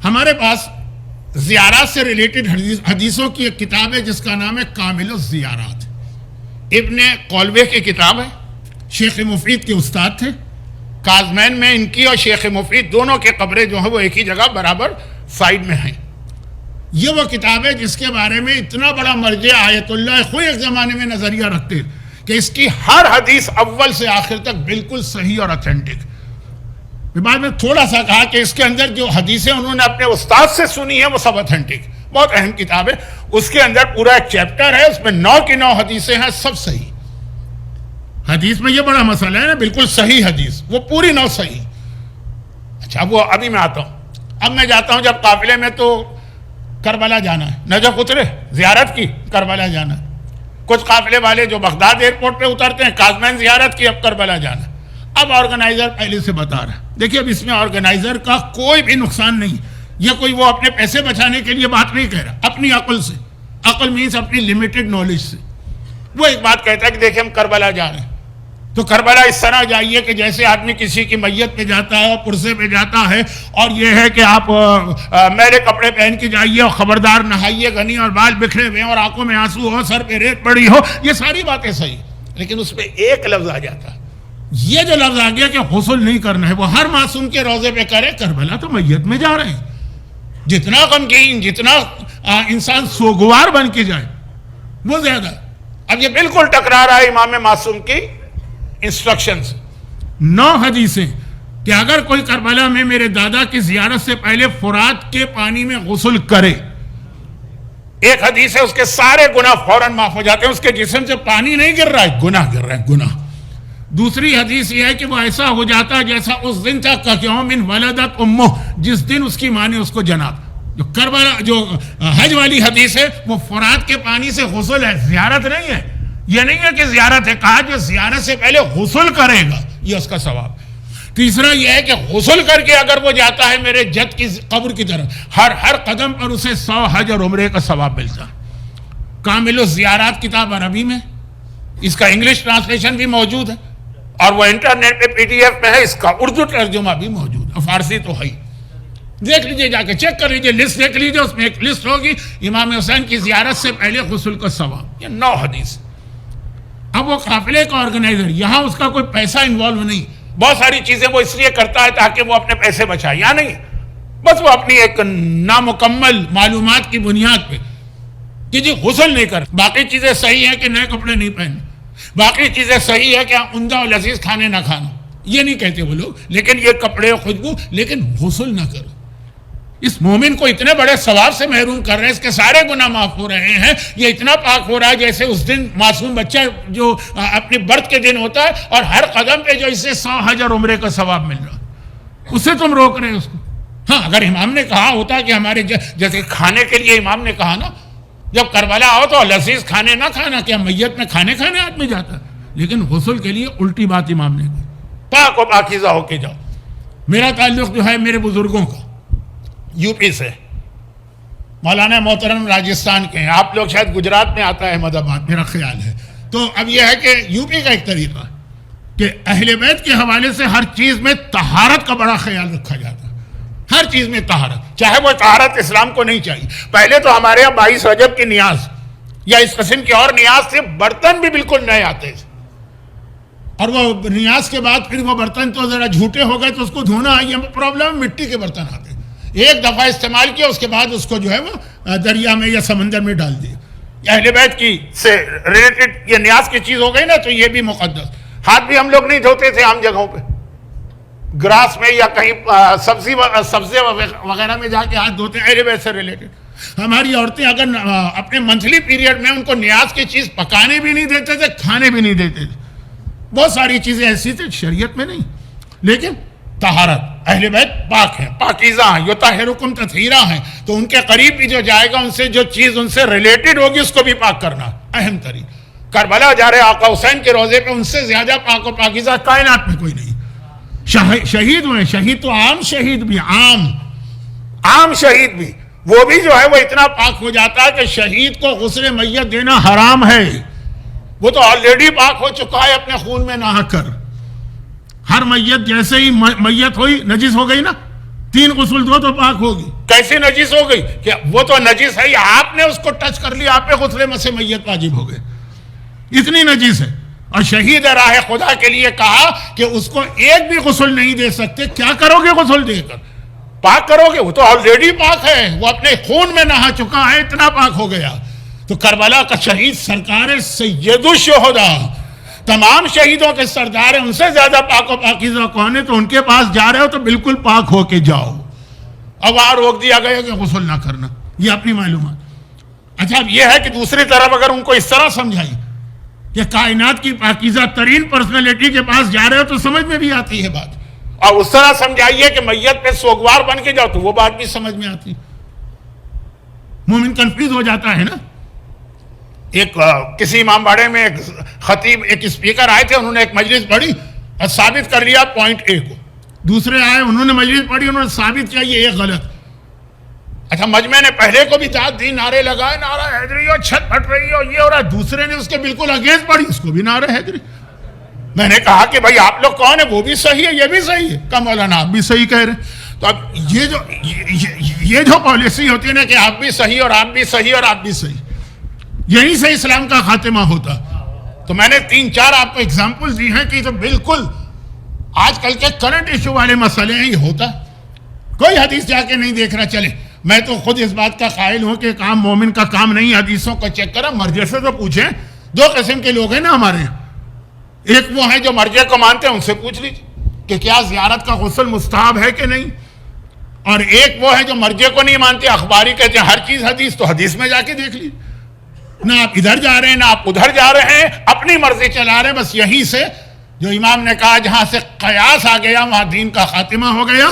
ہمارے پاس زیارات سے ریلیٹڈ حدیثوں کی ایک کتاب ہے جس کا نام ہے کامل الزیارات. ابن قولوے کی کتاب ہے، شیخ مفید کے استاد تھے. کازمین میں ان کی اور شیخ مفید دونوں کے قبریں جو ہیں وہ ایک ہی جگہ برابر سائڈ میں ہیں. یہ وہ کتاب ہے جس کے بارے میں اتنا بڑا مرجع آیت اللہ خود ایک زمانے میں نظریہ رکھتے کہ اس کی ہر حدیث اول سے آخر تک بالکل صحیح اور اتھینٹک. بعد میں تھوڑا سا کہا کہ اس کے اندر جو حدیثیں انہوں نے اپنے استاد سے سنی ہیں وہ سب اتھینٹک. بہت اہم کتاب ہے. اس کے اندر پورا ایک چیپٹر ہے، اس میں 9 کی 9 حدیثیں ہیں، سب صحیح. حدیث میں یہ بڑا مسئلہ ہے نا، بالکل صحیح حدیث، وہ پوری 9 صحیح. اچھا وہ ابھی میں آتا ہوں. اب میں جاتا ہوں جب قافلے میں تو کربلا جانا ہے، نجف اترے زیارت کی، کربلا جانا ہے. کچھ قافلے والے جو بغداد ایئرپورٹ پہ اترتے ہیں، کازمین زیارت کی، اب کربلا جانا ہے. اب آرگنائزر پہلے سے بتا رہا ہے. دیکھیے اب اس میں آرگنائزر کا کوئی بھی نقصان نہیں. یہ کوئی وہ اپنے پیسے بچانے کے لیے بات نہیں کہہ رہا، اپنی عقل سے. عقل مینس اپنی لمیٹڈ نالج سے وہ ایک بات کہتا ہے کہ دیکھیں ہم کربلا جا رہے ہیں تو کربلا اس طرح جائیے کہ جیسے آدمی کسی کی میت پہ جاتا ہے اور پرسے پہ جاتا ہے، اور یہ ہے کہ آپ میلے کپڑے پہن کے جائیے اور خبردار نہائیے گا نہیں، اور بال بکھرے ہوئے اور آنکھوں میں آنسو ہو، سر پہ ریت پڑی ہو. یہ ساری باتیں صحیح، لیکن اس پہ ایک لفظ آ جاتا ہے. یہ جو لفظ آ گیا کہ غسل نہیں کرنا ہے، وہ ہر معصوم کے روزے پہ کرے. کربلا تو میت میں جا رہے ہیں. جتنا غمگین، جتنا انسان سوگوار بن کے جائے وہ زیادہ. اب یہ بالکل ٹکرا رہا ہے امام معصوم کی انسٹرکشن سے. 9 حدیثیں کہ اگر کوئی کربلا میں میرے دادا کی زیارت سے پہلے فرات کے پانی میں غسل کرے، ایک حدیث ہے اس کے سارے گناہ فوراً معاف ہو جاتے ہیں. اس کے جسم سے پانی نہیں گر رہا ہے، گناہ گر رہا ہے، گناہ. دوسری حدیث یہ ہے کہ وہ ایسا ہو جاتا ہے جیسا اس دن تھا کہ یوم ولدت امہ، جس دن اس کی ماں نے اس کو جنا. جو کربلا جو حج والی حدیث ہے وہ فرات کے پانی سے غسل ہے، زیارت نہیں ہے. یہ نہیں ہے کہ زیارت ہے، کہا جو زیارت سے پہلے غسل کرے گا یہ اس کا ثواب. تیسرا یہ ہے کہ غسل کر کے اگر وہ جاتا ہے میرے جد کی قبر کی طرف، ہر قدم پر اسے 100 حج اور عمرے کا ثواب ملتا. کامل الزیارات کتاب عربی میں، اس کا انگلش ٹرانسلیشن بھی موجود ہے اور وہ انٹرنیٹ پہ PDF میں ہے. اس کا اردو ترجمہ بھی موجود ہے، فارسی تو ہے. دیکھ لیجئے، جا کے چیک کر لیجئے، لسٹ دیکھ لیجئے. اس میں ایک لسٹ ہوگی امام حسین کی زیارت سے پہلے غسل کا ثواب. یہ 9 حدیث. اب وہ قافلے کا آرگنائزر، یہاں اس کا کوئی پیسہ انوالو نہیں. بہت ساری چیزیں وہ اس لیے کرتا ہے تاکہ وہ اپنے پیسے بچائے، یا نہیں، بس وہ اپنی ایک نامکمل معلومات کی بنیاد پہ کہ جی غسل نہیں کر. باقی چیزیں صحیح ہیں کہ نئے کپڑے نہیں پہننے، باقی چیزیں صحیح ہے کہ عمدہ اور لذیذ کھانے نہ کھانا، یہ نہیں کہتے وہ لوگ، لیکن یہ کپڑے خوشبو، لیکن غسل نہ کرو. اس مومن کو اتنے بڑے ثواب سے محروم کر رہے ہیں، اس کے سارے گناہ معاف ہو رہے ہیں. یہ اتنا پاک ہو رہا ہے جیسے اس دن معصوم بچہ جو اپنی برتھ کے دن ہوتا ہے، اور ہر قدم پہ جو اسے 100 حج اور عمرے کا ثواب مل رہا ہے، اسے تم روک رہے ہیں اس کو. ہاں اگر امام نے کہا ہوتا کہ ہمارے جیسے کھانے کے لیے امام نے کہا نا جب کربلا آؤ تو لذیذ کھانے نہ کھانا، کیا میت میں کھانے آدمی جاتا ہے؟ لیکن غسل کے لیے الٹی بات امام نے کہی، پاک و پاکیزہ ہو کے جاؤ. میرا تعلق جو ہے میرے بزرگوں کا UP سے، مولانا محترم راجستھان کے ہیں. آپ لوگ شاید گجرات میں آتا ہے احمد آباد، میرا خیال ہے. تو اب یہ ہے کہ UP کا ایک طریقہ کہ اہل بیت کے حوالے سے ہر چیز میں طہارت کا بڑا خیال رکھا جاتا ہے. ہر چیز میں طہارت، چاہے وہ طہارت اسلام کو نہیں چاہیے. پہلے تو ہمارے یہاں 22 رجب کی نیاز یا اس قسم کی اور نیاز سے برتن بھی بالکل نئے آتے تھے، اور وہ نیاز کے بعد پھر وہ برتن تو ذرا جھوٹے ہو گئے تو اس کو دھونا ہے. یہ پرابلم، مٹی کے برتن آتے، ایک دفعہ استعمال کیا اس کے بعد اس کو جو ہے وہ دریا میں یا سمندر میں ڈال دیا. اہل بیت کی سے ریلیٹڈ یہ نیاز کی چیز ہو گئی نا، تو یہ بھی مقدس. ہاتھ بھی ہم لوگ نہیں دھوتے تھے عام جگہوں پہ، گراس میں یا کہیں سبزی وغیرہ میں جا کے ہاتھ دھوتے ہیں، اہل بیت سے ریلیٹڈ. ہماری عورتیں اگر اپنے منتھلی پیریڈ میں ان کو نیاز کی چیز پکانے بھی نہیں دیتے تھے، کھانے بھی نہیں دیتے تھے. بہت ساری چیزیں ایسی تھیں شریعت میں نہیں. لیکن طہارت، اہل بیت پاک ہیں، پاکیزہ ہیں، یطہرکم تطہیرا ہیں. تو ان کے قریب بھی جو جائے گا ان سے جو چیز ان سے ریلیٹڈ ہوگی اس کو بھی پاک کرنا اہم ترین. کربلا جا رہے آقا حسین کے روزے پہ، ان سے زیادہ پاک و پاکیزہ کائنات میں کوئی نہیں. شہید ہوئے، شہید تو عام شہید بھی، عام شہید بھی، وہ بھی جو ہے وہ اتنا پاک ہو جاتا ہے کہ شہید کو غسل میت دینا حرام ہے. وہ تو آلریڈی پاک ہو چکا ہے اپنے خون میں نہا کر. ہر میت جیسے ہی میت ہوئی نجس ہو گئی نا، 3 غسل دو تو پاک ہوگی. کیسی نجس ہو گئی کہ وہ تو نجس ہے، آپ نے اس کو ٹچ کر لیا، آپ پہ غسل مسح میت واجب ہو گئے، اتنی نجس ہے. اور شہید راہ خدا کے لیے کہا کہ اس کو ایک بھی غسل نہیں دے سکتے. کیا کرو گے غسل دے کر؟ پاک کرو گے؟ وہ تو آلریڈی پاک ہے، وہ اپنے خون میں نہا چکا ہے، اتنا پاک ہو گیا. تو کربلا کا شہید سرکار سید الشہداء، تمام شہیدوں کے سردار ہیں، ان سے زیادہ پاک و پاکیزہ کون ہے؟ تو ان کے پاس جا رہے ہو تو بالکل پاک ہو کے جاؤ. اب وہاں روک دیا گیا کہ غسل نہ کرنا، یہ اپنی معلومات. اچھا اب یہ ہے کہ دوسری طرف اگر ان کو اس طرح سمجھائی کہ کائنات کی پاکیزہ ترین پرسنالٹی کے پاس جا رہے ہو تو سمجھ میں بھی آتی ہے بات، اور اس طرح سمجھائیے کہ میت پہ سوگوار بن کے جاؤ تو وہ بات بھی سمجھ میں آتی. مومن کنفیوز ہو جاتا ہے نا. ایک کسی امام باڑے میں ایک خطیب، ایک اسپیکر آئے تھے، انہوں نے ایک مجلس پڑھی اور ثابت کر لیا پوائنٹ اے کو. دوسرے آئے، انہوں نے مجلس پڑھی، انہوں نے ثابت کیا یہ ایک غلط. اچھا مجمع نے پہلے کو بھی داد دی، نعرے لگائے، نعرہ حیدری ہو، چھت پھٹ رہی ہو، یہ ہو رہا ہے. دوسرے نے اس کے بالکل اگینسٹ پڑھی، اس کو بھی نعرہ حیدری. میں نے کہا کہ بھائی آپ لوگ کون ہیں؟ وہ بھی صحیح ہے، یہ بھی صحیح ہے. کہا مولانا آپ بھی صحیح کہہ رہے ہیں. تو اب یہ جو پالیسی ہوتی ہے نا کہ آپ بھی صحیح اور آپ بھی صحیح اور آپ بھی صحیح، یہیں سے اسلام کا خاتمہ ہوتا. تو میں نے 3-4 آپ کو اگزامپل دی ہیں کہ تو بالکل آج کل کے کرنٹ ایشو والے مسئلے ہیں. یہ ہوتا کوئی حدیث جا کے نہیں دیکھ رہا. چلے میں تو خود اس بات کا قائل ہوں کہ کام مومن کا کام نہیں حدیثوں کو چیک کرا. مرجع سے تو پوچھیں. 2 قسم کے لوگ ہیں نا ہمارے یہاں. ایک وہ ہیں جو مرجع کو مانتے ہیں، ان سے پوچھ لیجیے کہ کیا زیارت کا غسل مستحب ہے کہ نہیں. اور ایک وہ ہے جو مرجع کو نہیں مانتے، اخباری کہتے ہیں ہر چیز حدیث. تو حدیث میں جا کے دیکھ لیجیے. نہ آپ ادھر جا رہے ہیں نہ آپ ادھر جا رہے ہیں، اپنی مرضی چلا رہے ہیں. بس یہیں سے جو امام نے کہا جہاں سے قیاس آ گیا وہاں دین کا خاتمہ ہو گیا.